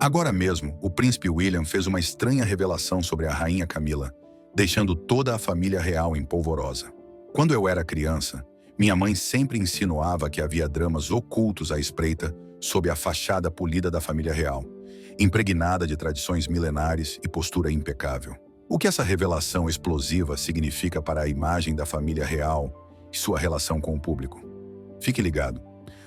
Agora mesmo, o príncipe William fez uma estranha revelação sobre a rainha Camila, deixando toda a família real em polvorosa. Quando eu era criança, minha mãe sempre insinuava que havia dramas ocultos à espreita sob a fachada polida da família real, impregnada de tradições milenares e postura impecável. O que essa revelação explosiva significa para a imagem da família real e sua relação com o público? Fique ligado.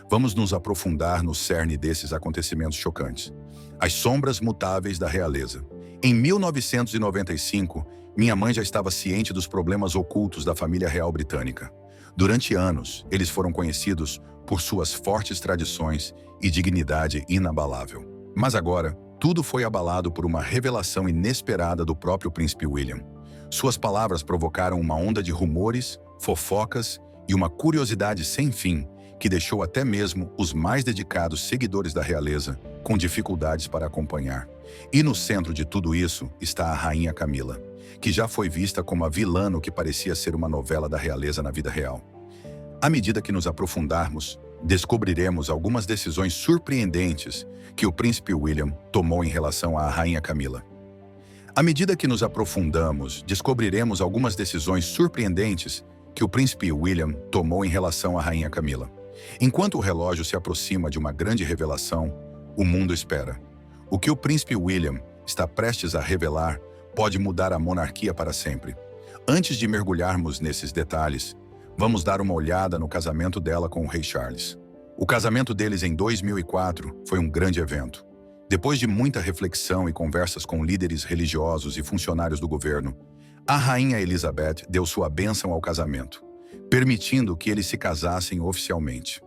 Vamos nos aprofundar no cerne desses acontecimentos chocantes. As sombras mutáveis da realeza. Em 1995, minha mãe já estava ciente dos problemas ocultos da família real britânica. Durante anos, eles foram conhecidos por suas fortes tradições e dignidade inabalável. Mas agora, tudo foi abalado por uma revelação inesperada do próprio príncipe William. Suas palavras provocaram uma onda de rumores, fofocas e uma curiosidade sem fim que deixou até mesmo os mais dedicados seguidores da realeza com dificuldades para acompanhar. E no centro de tudo isso está a rainha Camila, que já foi vista como a vilã no que parecia ser uma novela da realeza na vida real. À medida que nos aprofundarmos, descobriremos algumas decisões surpreendentes que o príncipe William tomou em relação à rainha Camila. À medida que nos aprofundamos, descobriremos algumas decisões surpreendentes que o príncipe William tomou em relação à rainha Camila. Enquanto o relógio se aproxima de uma grande revelação, o mundo espera. O que o príncipe William está prestes a revelar pode mudar a monarquia para sempre. Antes de mergulharmos nesses detalhes, vamos dar uma olhada no casamento dela com o rei Charles. O casamento deles em 2004 foi um grande evento. Depois de muita reflexão e conversas com líderes religiosos e funcionários do governo, a rainha Elizabeth deu sua bênção ao casamento, permitindo que eles se casassem oficialmente.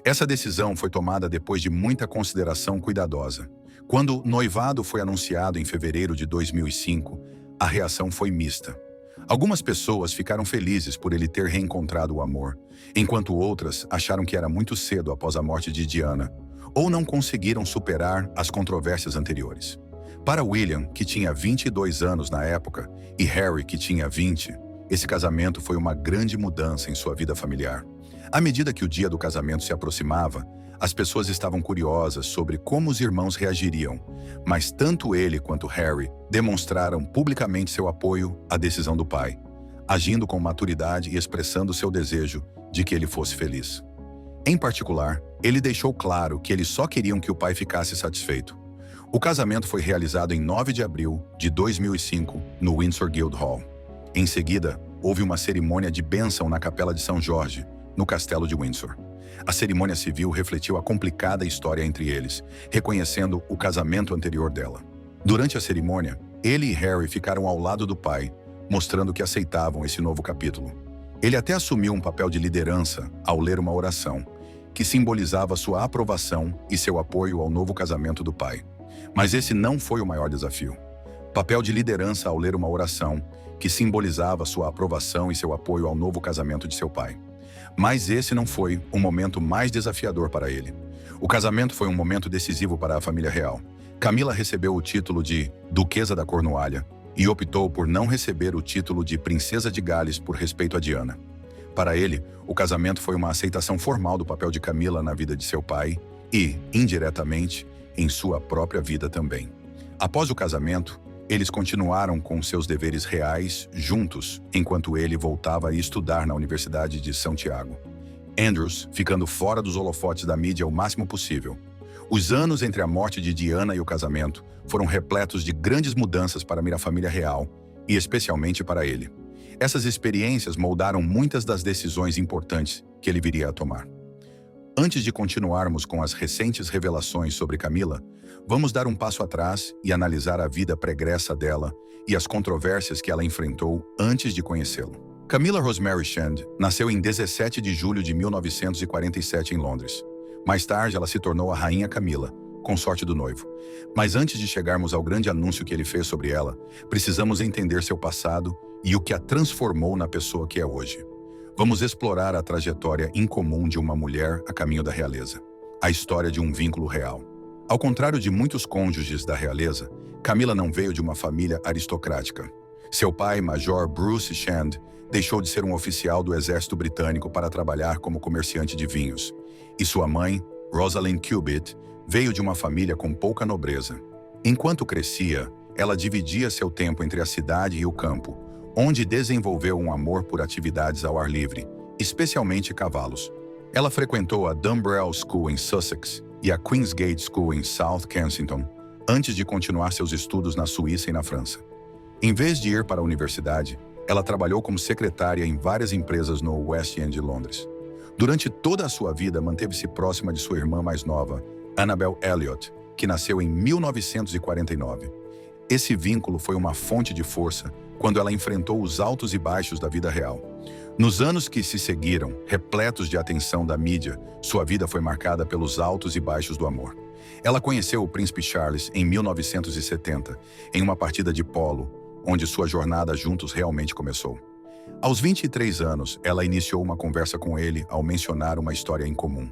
Essa decisão foi tomada depois de muita consideração cuidadosa. Quando o noivado foi anunciado em fevereiro de 2005, a reação foi mista. Algumas pessoas ficaram felizes por ele ter reencontrado o amor, enquanto outras acharam que era muito cedo após a morte de Diana, ou não conseguiram superar as controvérsias anteriores. Para William, que tinha 22 anos na época, e Harry, que tinha 20, esse casamento foi uma grande mudança em sua vida familiar. À medida que o dia do casamento se aproximava, as pessoas estavam curiosas sobre como os irmãos reagiriam, mas tanto ele quanto Harry demonstraram publicamente seu apoio à decisão do pai, agindo com maturidade e expressando seu desejo de que ele fosse feliz. Em particular, ele deixou claro que eles só queriam que o pai ficasse satisfeito. O casamento foi realizado em 9 de abril de 2005, no Windsor Guildhall. Em seguida, houve uma cerimônia de bênção na Capela de São Jorge, no Castelo de Windsor. A cerimônia civil refletiu a complicada história entre eles, reconhecendo o casamento anterior dela. Durante a cerimônia, ele e Harry ficaram ao lado do pai, mostrando que aceitavam esse novo capítulo. Ele até assumiu um papel de liderança ao ler uma oração, que simbolizava sua aprovação e seu apoio ao novo casamento do pai. Mas esse não foi o maior desafio. Papel de liderança ao ler uma oração, que simbolizava sua aprovação e seu apoio ao novo casamento de seu pai. Mas esse não foi o momento mais desafiador para ele. O casamento foi um momento decisivo para a família real. Camila recebeu o título de Duquesa da Cornualha e optou por não receber o título de Princesa de Gales por respeito a Diana. Para ele, o casamento foi uma aceitação formal do papel de Camila na vida de seu pai e, indiretamente, em sua própria vida também. Após o casamento, eles continuaram com seus deveres reais juntos, enquanto ele voltava a estudar na Universidade de São Tiago. Andrews, ficando fora dos holofotes da mídia o máximo possível. Os anos entre a morte de Diana e o casamento foram repletos de grandes mudanças para a família real, e especialmente para ele. Essas experiências moldaram muitas das decisões importantes que ele viria a tomar. Antes de continuarmos com as recentes revelações sobre Camila, vamos dar um passo atrás e analisar a vida pregressa dela e as controvérsias que ela enfrentou antes de conhecê-lo. Camilla Rosemary Shand nasceu em 17 de julho de 1947 em Londres. Mais tarde, ela se tornou a Rainha Camila, consorte do noivo. Mas antes de chegarmos ao grande anúncio que ele fez sobre ela, precisamos entender seu passado e o que a transformou na pessoa que é hoje. Vamos explorar a trajetória incomum de uma mulher a caminho da realeza. A história de um vínculo real. Ao contrário de muitos cônjuges da realeza, Camila não veio de uma família aristocrática. Seu pai, Major Bruce Shand, deixou de ser um oficial do exército britânico para trabalhar como comerciante de vinhos. E sua mãe, Rosalind Cubitt, veio de uma família com pouca nobreza. Enquanto crescia, ela dividia seu tempo entre a cidade e o campo, onde desenvolveu um amor por atividades ao ar livre, especialmente cavalos. Ela frequentou a Dumbrell School em Sussex e a Queensgate School em South Kensington, antes de continuar seus estudos na Suíça e na França. Em vez de ir para a universidade, ela trabalhou como secretária em várias empresas no West End de Londres. Durante toda a sua vida, manteve-se próxima de sua irmã mais nova, Annabel Elliot, que nasceu em 1949. Esse vínculo foi uma fonte de força quando ela enfrentou os altos e baixos da vida real. Nos anos que se seguiram, repletos de atenção da mídia, sua vida foi marcada pelos altos e baixos do amor. Ela conheceu o príncipe Charles em 1970, em uma partida de polo, onde sua jornada juntos realmente começou. Aos 23 anos, ela iniciou uma conversa com ele ao mencionar uma história em comum.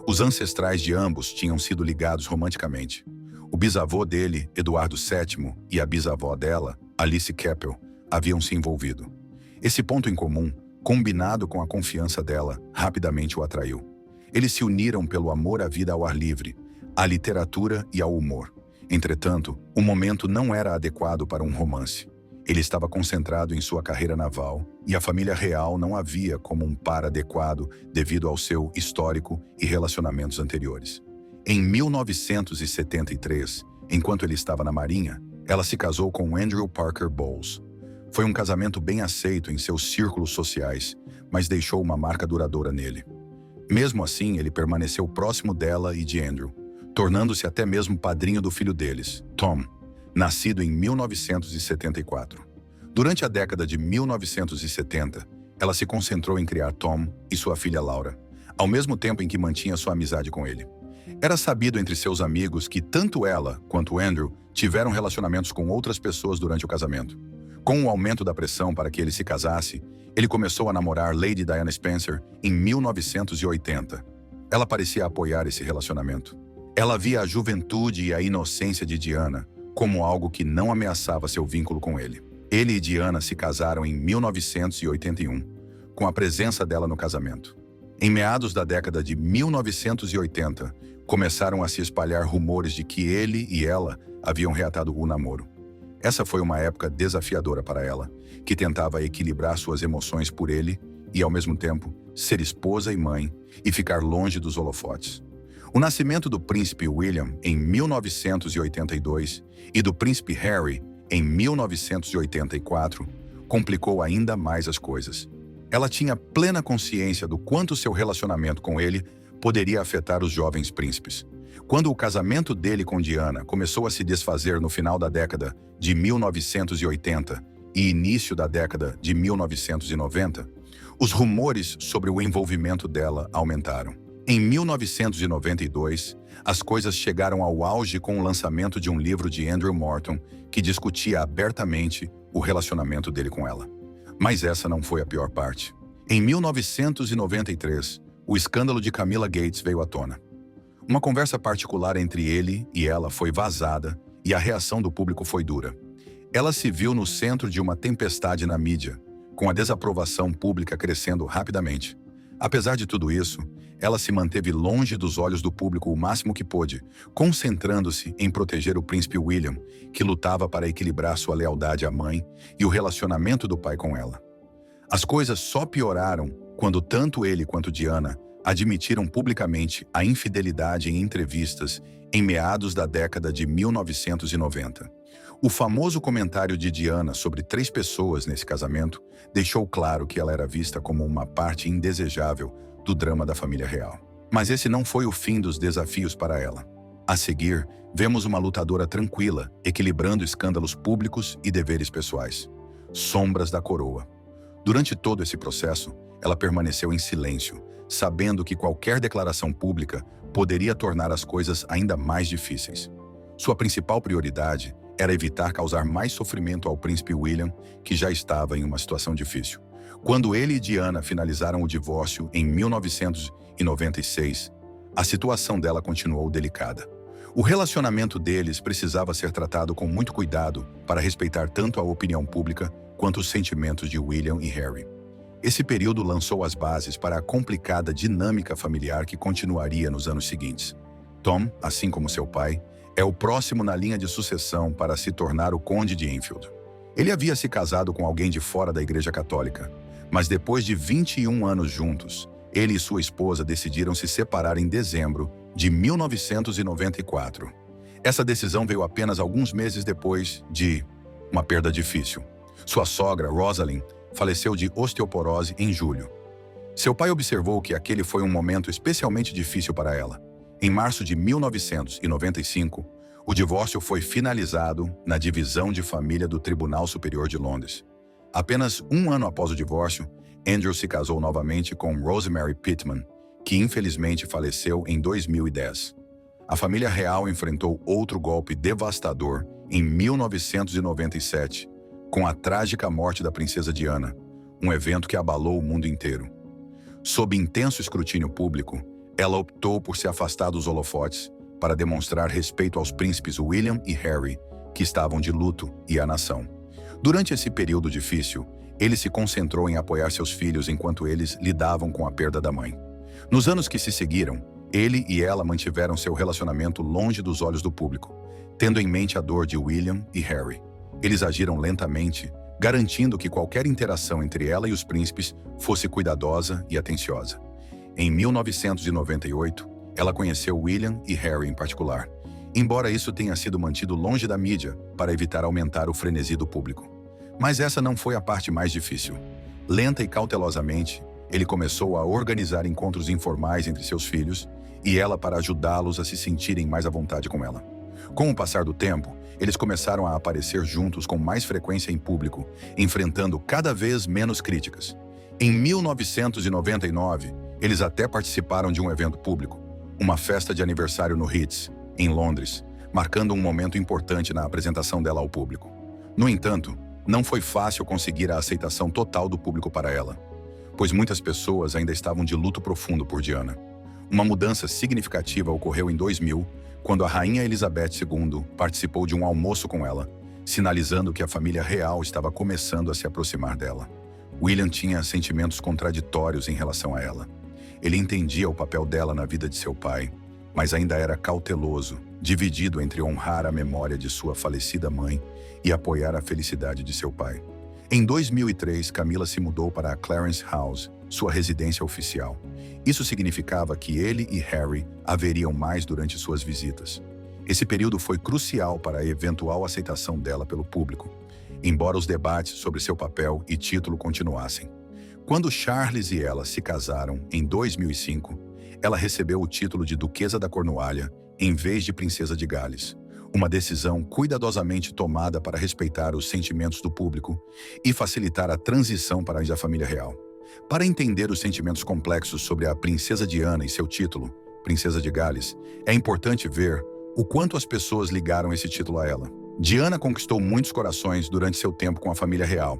Os ancestrais de ambos tinham sido ligados romanticamente. O bisavô dele, Eduardo VII, e a bisavó dela, Alice Keppel, haviam se envolvido. Esse ponto em comum, combinado com a confiança dela, rapidamente o atraiu. Eles se uniram pelo amor à vida ao ar livre, à literatura e ao humor. Entretanto, o momento não era adequado para um romance. Ele estava concentrado em sua carreira naval e a família real não a via como um par adequado devido ao seu histórico e relacionamentos anteriores. Em 1973, enquanto ele estava na Marinha, ela se casou com Andrew Parker Bowles. Foi um casamento bem aceito em seus círculos sociais, mas deixou uma marca duradoura nele. Mesmo assim, ele permaneceu próximo dela e de Andrew, tornando-se até mesmo padrinho do filho deles, Tom, nascido em 1974. Durante a década de 1970, ela se concentrou em criar Tom e sua filha Laura, ao mesmo tempo em que mantinha sua amizade com ele. Era sabido entre seus amigos que tanto ela quanto Andrew tiveram relacionamentos com outras pessoas durante o casamento. Com o aumento da pressão para que ele se casasse, ele começou a namorar Lady Diana Spencer em 1980. Ela parecia apoiar esse relacionamento. Ela via a juventude e a inocência de Diana como algo que não ameaçava seu vínculo com ele. Ele e Diana se casaram em 1981, com a presença dela no casamento. Em meados da década de 1980, começaram a se espalhar rumores de que ele e ela haviam reatado o namoro. Essa foi uma época desafiadora para ela, que tentava equilibrar suas emoções por ele e, ao mesmo tempo, ser esposa e mãe e ficar longe dos holofotes. O nascimento do príncipe William em 1982 e do príncipe Harry em 1984 complicou ainda mais as coisas. Ela tinha plena consciência do quanto seu relacionamento com ele poderia afetar os jovens príncipes. Quando o casamento dele com Diana começou a se desfazer no final da década de 1980 e início da década de 1990, os rumores sobre o envolvimento dela aumentaram. Em 1992, as coisas chegaram ao auge com o lançamento de um livro de Andrew Morton que discutia abertamente o relacionamento dele com ela. Mas essa não foi a pior parte. Em 1993, o escândalo de Camilla Gates veio à tona. Uma conversa particular entre ele e ela foi vazada e a reação do público foi dura. Ela se viu no centro de uma tempestade na mídia, com a desaprovação pública crescendo rapidamente. Apesar de tudo isso, ela se manteve longe dos olhos do público o máximo que pôde, concentrando-se em proteger o príncipe William, que lutava para equilibrar sua lealdade à mãe e o relacionamento do pai com ela. As coisas só pioraram quando tanto ele quanto Diana admitiram publicamente a infidelidade em entrevistas em meados da década de 1990. O famoso comentário de Diana sobre 3 pessoas nesse casamento deixou claro que ela era vista como uma parte indesejável do drama da família real. Mas esse não foi o fim dos desafios para ela. A seguir, vemos uma lutadora tranquila, equilibrando escândalos públicos e deveres pessoais. Sombras da coroa. Durante todo esse processo, ela permaneceu em silêncio, sabendo que qualquer declaração pública poderia tornar as coisas ainda mais difíceis. Sua principal prioridade era evitar causar mais sofrimento ao príncipe William, que já estava em uma situação difícil. Quando ele e Diana finalizaram o divórcio em 1996, a situação dela continuou delicada. O relacionamento deles precisava ser tratado com muito cuidado para respeitar tanto a opinião pública quanto os sentimentos de William e Harry. Esse período lançou as bases para a complicada dinâmica familiar que continuaria nos anos seguintes. Tom, assim como seu pai, É o próximo na linha de sucessão para se tornar o Conde de Enfield. Ele havia se casado com alguém de fora da Igreja Católica, mas depois de 21 anos juntos, ele e sua esposa decidiram se separar em dezembro de 1994. Essa decisão veio apenas alguns meses depois de uma perda difícil. Sua sogra, Rosalind, faleceu de osteoporose em julho. Seu pai observou que aquele foi um momento especialmente difícil para ela. Em março de 1995, o divórcio foi finalizado na divisão de família do Tribunal Superior de Londres. Apenas um ano após o divórcio, Andrew se casou novamente com Rosemary Pittman, que infelizmente faleceu em 2010. A família real enfrentou outro golpe devastador em 1997, com a trágica morte da princesa Diana, um evento que abalou o mundo inteiro. Sob intenso escrutínio público, ela optou por se afastar dos holofotes para demonstrar respeito aos príncipes William e Harry, que estavam de luto, e à nação. Durante esse período difícil, ele se concentrou em apoiar seus filhos enquanto eles lidavam com a perda da mãe. Nos anos que se seguiram, ele e ela mantiveram seu relacionamento longe dos olhos do público, tendo em mente a dor de William e Harry. Eles agiram lentamente, garantindo que qualquer interação entre ela e os príncipes fosse cuidadosa e atenciosa. Em 1998, ela conheceu William e Harry em particular, embora isso tenha sido mantido longe da mídia para evitar aumentar o frenesi do público. Mas essa não foi a parte mais difícil. Lenta e cautelosamente, ele começou a organizar encontros informais entre seus filhos e ela para ajudá-los a se sentirem mais à vontade com ela. Com o passar do tempo, eles começaram a aparecer juntos com mais frequência em público, enfrentando cada vez menos críticas. Em 1999, eles até participaram de um evento público, uma festa de aniversário no Ritz, em Londres, marcando um momento importante na apresentação dela ao público. No entanto, não foi fácil conseguir a aceitação total do público para ela, pois muitas pessoas ainda estavam de luto profundo por Diana. Uma mudança significativa ocorreu em 2000, quando a Rainha Elizabeth II participou de um almoço com ela, sinalizando que a família real estava começando a se aproximar dela. William tinha sentimentos contraditórios em relação a ela. Ele entendia o papel dela na vida de seu pai, mas ainda era cauteloso, dividido entre honrar a memória de sua falecida mãe e apoiar a felicidade de seu pai. Em 2003, Camila se mudou para a Clarence House, sua residência oficial. Isso significava que ele e Harry haveriam mais durante suas visitas. Esse período foi crucial para a eventual aceitação dela pelo público, embora os debates sobre seu papel e título continuassem. Quando Charles e ela se casaram em 2005, ela recebeu o título de Duquesa da Cornualha em vez de Princesa de Gales, uma decisão cuidadosamente tomada para respeitar os sentimentos do público e facilitar a transição para a família real. Para entender os sentimentos complexos sobre a Princesa Diana e seu título, Princesa de Gales, é importante ver o quanto as pessoas ligaram esse título a ela. Diana conquistou muitos corações durante seu tempo com a família real,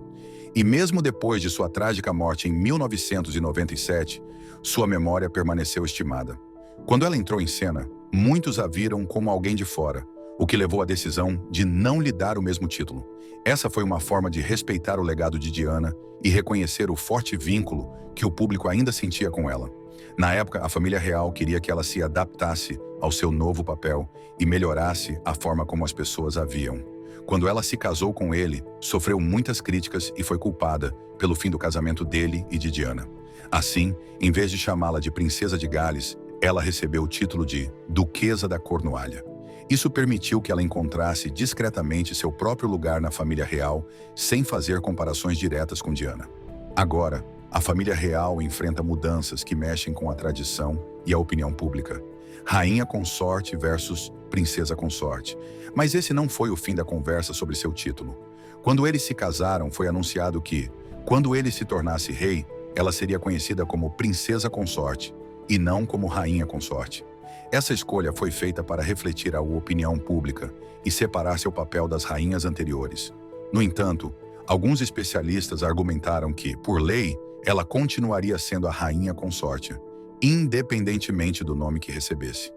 e mesmo depois de sua trágica morte em 1997, sua memória permaneceu estimada. Quando ela entrou em cena, muitos a viram como alguém de fora, o que levou à decisão de não lhe dar o mesmo título. Essa foi uma forma de respeitar o legado de Diana e reconhecer o forte vínculo que o público ainda sentia com ela. Na época, a família real queria que ela se adaptasse ao seu novo papel e melhorasse a forma como as pessoas a viam. Quando ela se casou com ele, sofreu muitas críticas e foi culpada pelo fim do casamento dele e de Diana. Assim, em vez de chamá-la de Princesa de Gales, ela recebeu o título de Duquesa da Cornualha. Isso permitiu que ela encontrasse discretamente seu próprio lugar na família real, sem fazer comparações diretas com Diana. Agora, a família real enfrenta mudanças que mexem com a tradição e a opinião pública. Rainha consorte versus princesa consorte. Mas esse não foi o fim da conversa sobre seu título. Quando eles se casaram, foi anunciado que, quando ele se tornasse rei, ela seria conhecida como princesa consorte e não como rainha consorte. Essa escolha foi feita para refletir a opinião pública e separar seu papel das rainhas anteriores. No entanto, alguns especialistas argumentaram que, por lei, ela continuaria sendo a rainha consorte, independentemente do nome que recebesse.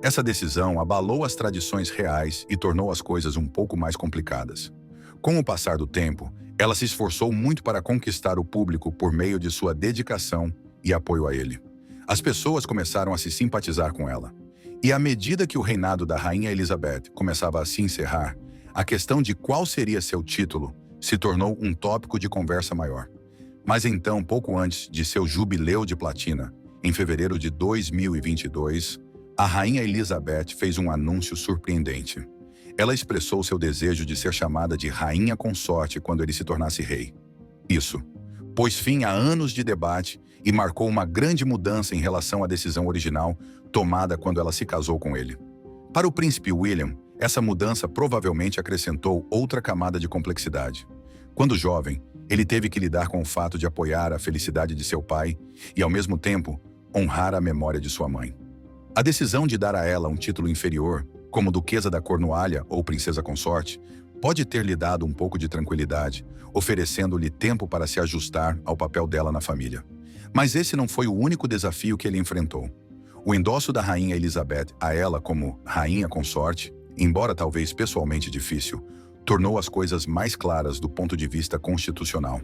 Essa decisão abalou as tradições reais e tornou as coisas um pouco mais complicadas. Com o passar do tempo, ela se esforçou muito para conquistar o público por meio de sua dedicação e apoio a ele. As pessoas começaram a se simpatizar com ela. E à medida que o reinado da Rainha Elizabeth começava a se encerrar, a questão de qual seria seu título se tornou um tópico de conversa maior. Mas então, pouco antes de seu jubileu de platina, em fevereiro de 2022, a Rainha Elizabeth fez um anúncio surpreendente. Ela expressou seu desejo de ser chamada de Rainha Consorte quando ele se tornasse rei. Isso pôs fim a anos de debate e marcou uma grande mudança em relação à decisão original tomada quando ela se casou com ele. Para o príncipe William, essa mudança provavelmente acrescentou outra camada de complexidade. Quando jovem, ele teve que lidar com o fato de apoiar a felicidade de seu pai e, ao mesmo tempo, honrar a memória de sua mãe. A decisão de dar a ela um título inferior, como Duquesa da Cornualha ou Princesa Consorte, pode ter lhe dado um pouco de tranquilidade, oferecendo-lhe tempo para se ajustar ao papel dela na família. Mas esse não foi o único desafio que ele enfrentou. O endosso da Rainha Elizabeth a ela como Rainha Consorte, embora talvez pessoalmente difícil, tornou as coisas mais claras do ponto de vista constitucional.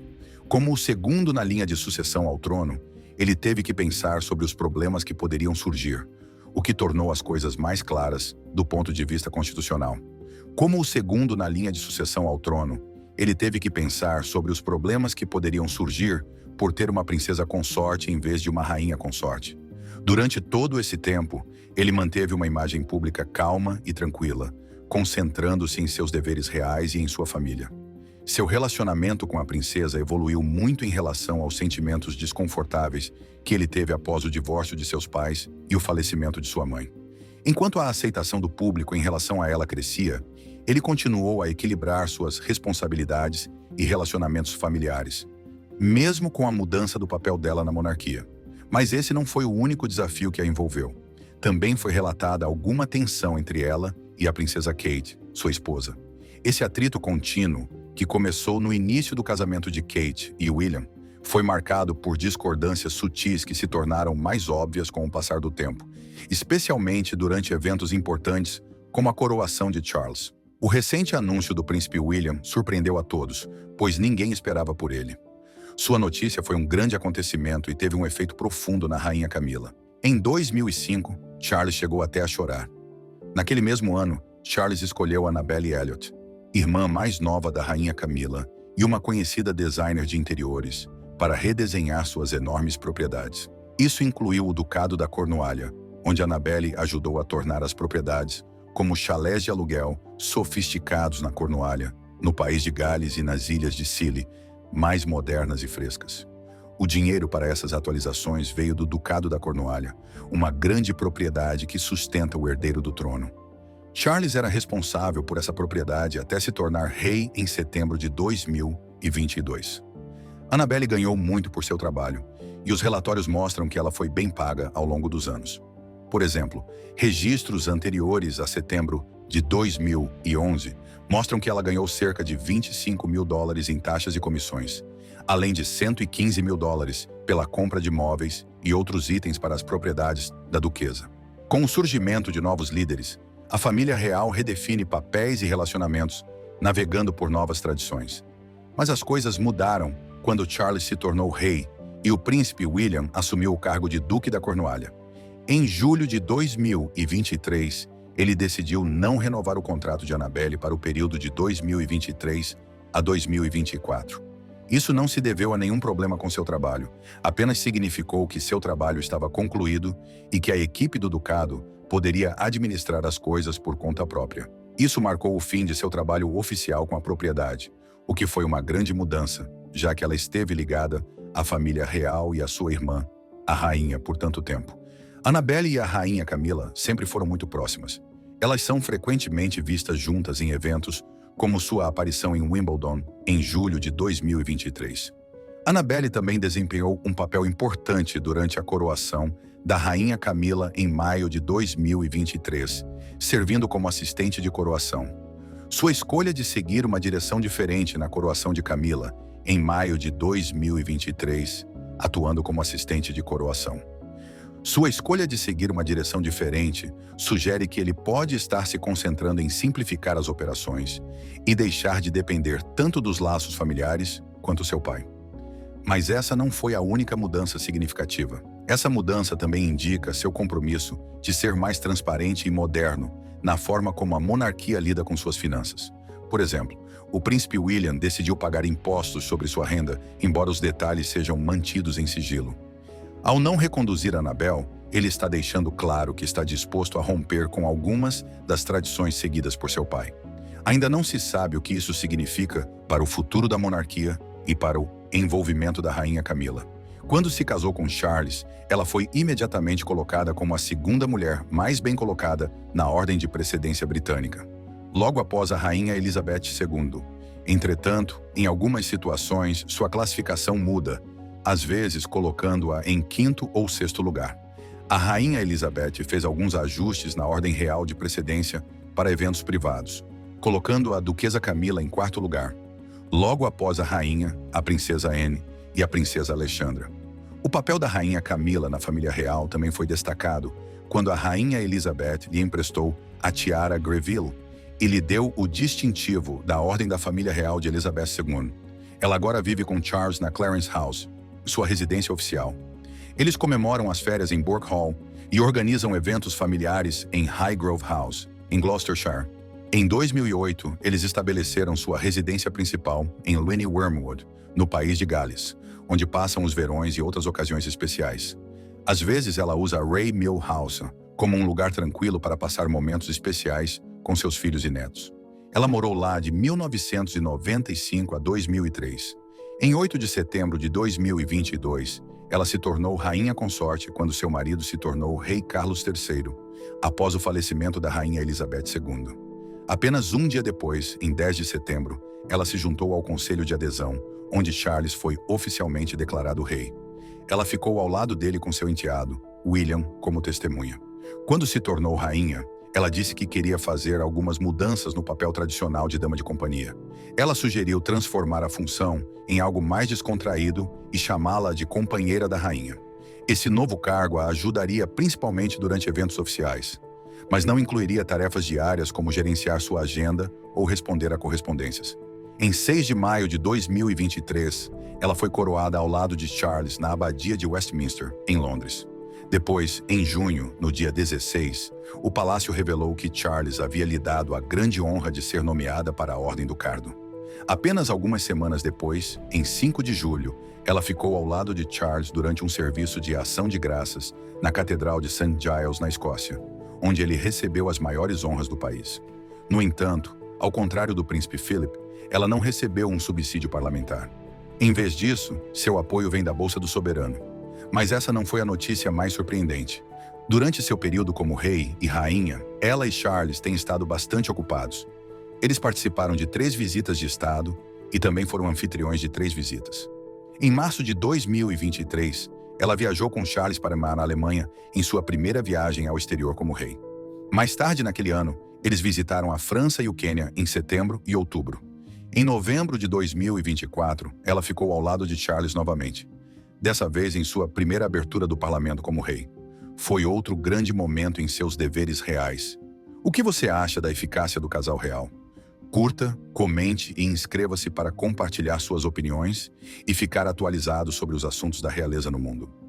Como o segundo na linha de sucessão ao trono, ele teve que pensar sobre os problemas que poderiam surgir, o que tornou as coisas mais claras do ponto de vista constitucional. Como o segundo na linha de sucessão ao trono, ele teve que pensar sobre os problemas que poderiam surgir por ter uma princesa consorte em vez de uma rainha consorte. Durante todo esse tempo, ele manteve uma imagem pública calma e tranquila, concentrando-se em seus deveres reais e em sua família. Seu relacionamento com a princesa evoluiu muito em relação aos sentimentos desconfortáveis que ele teve após o divórcio de seus pais e o falecimento de sua mãe. Enquanto a aceitação do público em relação a ela crescia, ele continuou a equilibrar suas responsabilidades e relacionamentos familiares, mesmo com a mudança do papel dela na monarquia. Mas esse não foi o único desafio que a envolveu. Também foi relatada alguma tensão entre ela e a princesa Kate, sua esposa. Esse atrito contínuo, que começou no início do casamento de Kate e William, foi marcado por discordâncias sutis que se tornaram mais óbvias com o passar do tempo, especialmente durante eventos importantes como a coroação de Charles. O recente anúncio do príncipe William surpreendeu a todos, pois ninguém esperava por ele. Sua notícia foi um grande acontecimento e teve um efeito profundo na rainha Camila. Em 2005, Charles chegou até a chorar. Naquele mesmo ano, Charles escolheu Annabelle Elliot, irmã mais nova da rainha Camila e uma conhecida designer de interiores, para redesenhar suas enormes propriedades. Isso incluiu o Ducado da Cornualha, onde Annabelle ajudou a tornar as propriedades, como chalés de aluguel sofisticados na Cornualha, no país de Gales e nas ilhas de Scilly, mais modernas e frescas. O dinheiro para essas atualizações veio do Ducado da Cornualha, uma grande propriedade que sustenta o herdeiro do trono. Charles era responsável por essa propriedade até se tornar rei em setembro de 2022. Annabelle ganhou muito por seu trabalho, e os relatórios mostram que ela foi bem paga ao longo dos anos. Por exemplo, registros anteriores a setembro de 2011 mostram que ela ganhou cerca de $25 mil em taxas e comissões, além de $115 mil pela compra de móveis e outros itens para as propriedades da duquesa. Com o surgimento de novos líderes, a família real redefine papéis e relacionamentos, navegando por novas tradições. Mas as coisas mudaram quando Charles se tornou rei e o príncipe William assumiu o cargo de Duque da Cornualha. Em julho de 2023, ele decidiu não renovar o contrato de Annabelle para o período de 2023 a 2024. Isso não se deveu a nenhum problema com seu trabalho, apenas significou que seu trabalho estava concluído e que a equipe do ducado poderia administrar as coisas por conta própria. Isso marcou o fim de seu trabalho oficial com a propriedade, o que foi uma grande mudança, já que ela esteve ligada à família real e à sua irmã, a rainha, por tanto tempo. Annabelle e a rainha Camila sempre foram muito próximas. Elas são frequentemente vistas juntas em eventos, como sua aparição em Wimbledon em julho de 2023. Annabelle também desempenhou um papel importante durante a coroação da rainha Camila em maio de 2023, servindo como assistente de coroação. Sua escolha de seguir uma direção diferente na coroação de Camila em maio de 2023, atuando como assistente de coroação. Sua escolha de seguir uma direção diferente sugere que ele pode estar se concentrando em simplificar as operações e deixar de depender tanto dos laços familiares quanto seu pai. Mas essa não foi a única mudança significativa. Essa mudança também indica seu compromisso de ser mais transparente e moderno na forma como a monarquia lida com suas finanças. Por exemplo, o príncipe William decidiu pagar impostos sobre sua renda, embora os detalhes sejam mantidos em sigilo. Ao não reconduzir Annabel, ele está deixando claro que está disposto a romper com algumas das tradições seguidas por seu pai. Ainda não se sabe o que isso significa para o futuro da monarquia e para o envolvimento da rainha Camila. Quando se casou com Charles, ela foi imediatamente colocada como a segunda mulher mais bem colocada na ordem de precedência britânica, logo após a rainha Elizabeth II. Entretanto, em algumas situações, sua classificação muda, às vezes colocando-a em quinto ou sexto lugar. A rainha Elizabeth fez alguns ajustes na ordem real de precedência para eventos privados, colocando a duquesa Camila em quarto lugar, logo após a rainha, a princesa Anne e a princesa Alexandra. O papel da rainha Camila na família real também foi destacado quando a rainha Elizabeth lhe emprestou a tiara Greville e lhe deu o distintivo da Ordem da Família Real de Elizabeth II. Ela agora vive com Charles na Clarence House, sua residência oficial. Eles comemoram as férias em Burke Hall e organizam eventos familiares em Highgrove House, em Gloucestershire. Em 2008, eles estabeleceram sua residência principal em Lynne Wormwood, no país de Gales, onde passam os verões e outras ocasiões especiais. Às vezes ela usa Ray Mill House como um lugar tranquilo para passar momentos especiais com seus filhos e netos. Ela morou lá de 1995 a 2003. Em 8 de setembro de 2022, ela se tornou rainha consorte quando seu marido se tornou rei Carlos III, após o falecimento da rainha Elizabeth II. Apenas um dia depois, em 10 de setembro, ela se juntou ao conselho de adesão, onde Charles foi oficialmente declarado rei. Ela ficou ao lado dele com seu enteado, William, como testemunha. Quando se tornou rainha, ela disse que queria fazer algumas mudanças no papel tradicional de dama de companhia. Ela sugeriu transformar a função em algo mais descontraído e chamá-la de companheira da rainha. Esse novo cargo a ajudaria principalmente durante eventos oficiais, mas não incluiria tarefas diárias como gerenciar sua agenda ou responder a correspondências. Em 6 de maio de 2023, ela foi coroada ao lado de Charles na Abadia de Westminster, em Londres. Depois, em junho, no dia 16, o palácio revelou que Charles havia lhe dado a grande honra de ser nomeada para a Ordem do Cardo. Apenas algumas semanas depois, em 5 de julho, ela ficou ao lado de Charles durante um serviço de ação de graças na Catedral de St. Giles, na Escócia, onde ele recebeu as maiores honras do país. No entanto, ao contrário do príncipe Philip, ela não recebeu um subsídio parlamentar. Em vez disso, seu apoio vem da Bolsa do Soberano. Mas essa não foi a notícia mais surpreendente. Durante seu período como rei e rainha, ela e Charles têm estado bastante ocupados. Eles participaram de 3 visitas de Estado e também foram anfitriões de 3 visitas. Em março de 2023, ela viajou com Charles para a Alemanha em sua primeira viagem ao exterior como rei. Mais tarde naquele ano, eles visitaram a França e o Quênia em setembro e outubro. Em novembro de 2024, ela ficou ao lado de Charles novamente, dessa vez em sua primeira abertura do parlamento como rei. Foi outro grande momento em seus deveres reais. O que você acha da eficácia do casal real? Curta, comente e inscreva-se para compartilhar suas opiniões e ficar atualizado sobre os assuntos da realeza no mundo.